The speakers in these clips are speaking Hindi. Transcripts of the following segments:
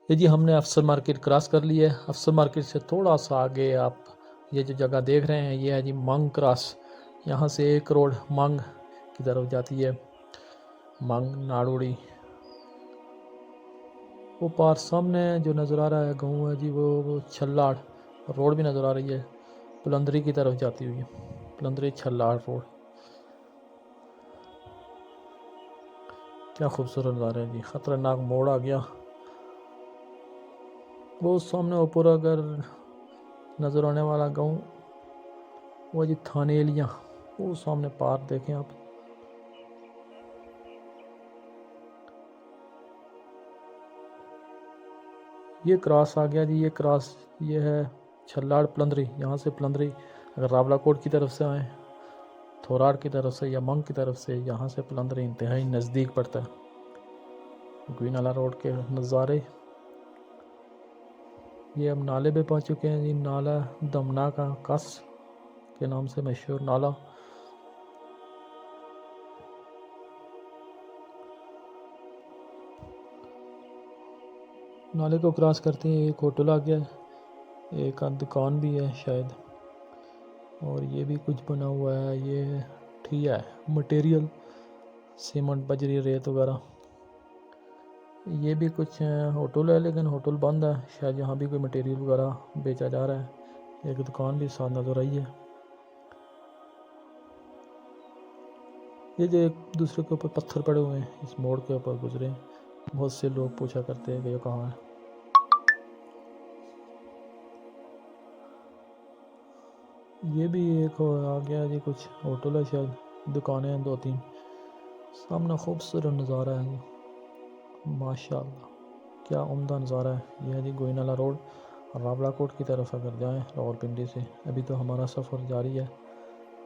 ये जी हमने अफसर मार्केट क्रॉस कर लिया है। अफसर मार्केट से थोड़ा सा आगे आप ये जो जगह देख रहे हैं ये है जी मंग क्रॉस। यहाँ से एक रोड मंग की तरफ जाती है, मंग नाड़ोड़ी। वो पार सामने जो नज़र आ रहा है गाँव है जी वो छल्लाड़ रोड भी नज़र आ रही है, पुलंदरी की तरफ जाती हुई, पुलंदरी छल्लाड़ रोड। क्या खूबसूरत नज़ारा है जी। ख़तरनाक मोड़ आ गया वो सामने ऊपर अगर नज़र आने वाला गाँव वो जी थानेलियाँ, वो सामने पार देखें आप। ये क्रॉस आ गया जी, ये क्रॉस ये है छल्लाड़ पुलंदरी। यहाँ से पुलंदरी अगर रावलाकोट की तरफ से आए, थोराड़ की तरफ से या मंग की तरफ से, यहाँ से पुलंदरी इंतहाई नज़दीक पड़ता है। गुईनाला रोड के नज़ारे। ये अब नाले पे पहुँच चुके हैं जी, नाला दमना का कस के नाम से मशहूर नाला। नाले को क्रॉस करते हैं एक होटल आ गया है, एक दुकान भी है शायद, और ये भी कुछ बना हुआ है। ये ठिया है मटेरियल, सीमेंट बजरी रेत वगैरह। ये भी कुछ होटल है लेकिन होटल बंद है शायद, यहाँ भी कोई मटेरियल वगैरह बेचा जा रहा है। एक दुकान भी साथ नज़र आई है। ये जो एक दूसरे के ऊपर पत्थर पड़े हुए हैं, इस मोड़ के ऊपर गुजरे, बहुत से लोग पूछा करते हैं कि ये कहाँ है। ये भी एक आ गया जी, कुछ होटल है शायद, दुकानें हैं 2-3। सामने खूबसूरत नज़ारा है जी, माशाल्लाह क्या उम्दा नज़ारा है। यह है जी गोईनाला रोड, रावलाकोट की तरफ अगर जाएं रावलपिंडी से, अभी तो हमारा सफ़र जारी है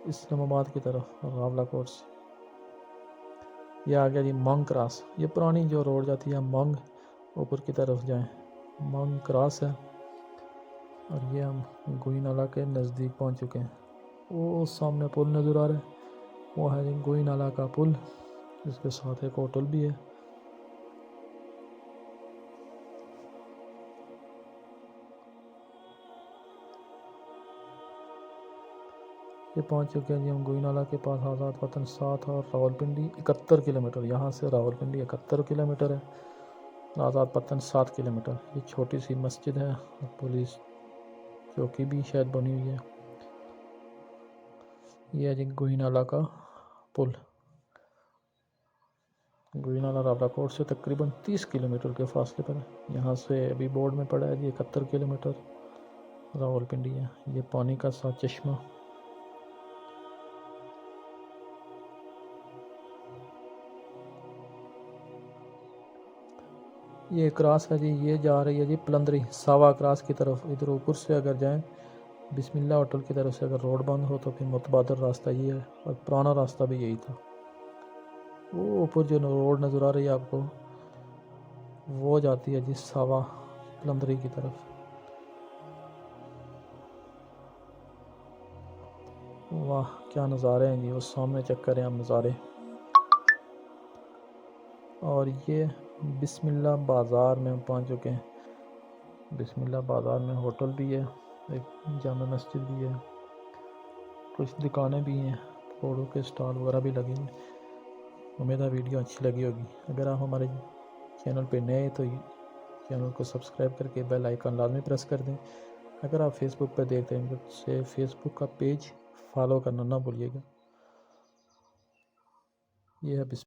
इस्लामाबाद की तरफ रावलाकोट से। यह आ गया जी मंग क्रॉस, ये पुरानी जो रोड जाती है मंग ऊपर की तरफ जाएं, मंग क्रॉस है। और ये हम गोईनाला के नज़दीक पहुंच चुके हैं। वो सामने पुल नज़र आ रहा है, वो है जी गोईनाला का पुल, इसके साथ एक होटल भी है। ये पहुंच चुके हैं जी हम गोईनाला के पास, आज़ाद वतन 7 और रावलपिंडी 71 किलोमीटर। यहाँ से रावलपिंडी 71 किलोमीटर है, आज़ाद वतन 7 किलोमीटर। ये छोटी सी मस्जिद है और पुलिस चौकी भी शायद बनी हुई है। ये है जी गोईनाला का पुल। गोईनाला रावलाकोट से तकरीबन 30 किलोमीटर के फासले पर है। यहाँ से अभी बोर्ड में पड़ा है जी 71 किलोमीटर रावलपिंडी है। ये पानी का साथ चश्मा। ये क्रॉस है जी, ये जा रही है जी पुलंदरी सावा क्रॉस की तरफ। इधर ऊपर से अगर जाएं बिस्मिल्लाह होटल की तरफ से, अगर रोड बंद हो तो फिर मुतबादल रास्ता ये है, और पुराना रास्ता भी यही था। वो ऊपर जो रोड नज़र आ रही है आपको, वो जाती है जी सावा पुलंदरी की तरफ। वाह क्या नज़ारे हैं जी, वो सामने चेक करें हम नज़ारे। और ये बिस्मिल्लाह बाज़ार में हम पहुँच चुके हैं। बिस्मिल्लाह बाज़ार में होटल भी है, एक जामा मस्जिद भी है, कुछ दुकानें भी हैं, फोड़ों के स्टॉल वगैरह भी लगे हैं। उम्मीद है वीडियो अच्छी लगी होगी। अगर आप हमारे चैनल पे नए तो चैनल को सब्सक्राइब करके बेल आइकन लाजमी प्रेस कर दें। अगर आप फेसबुक पर देखते हैं तो फेसबुक का पेज फॉलो करना ना भूलिएगा। ये है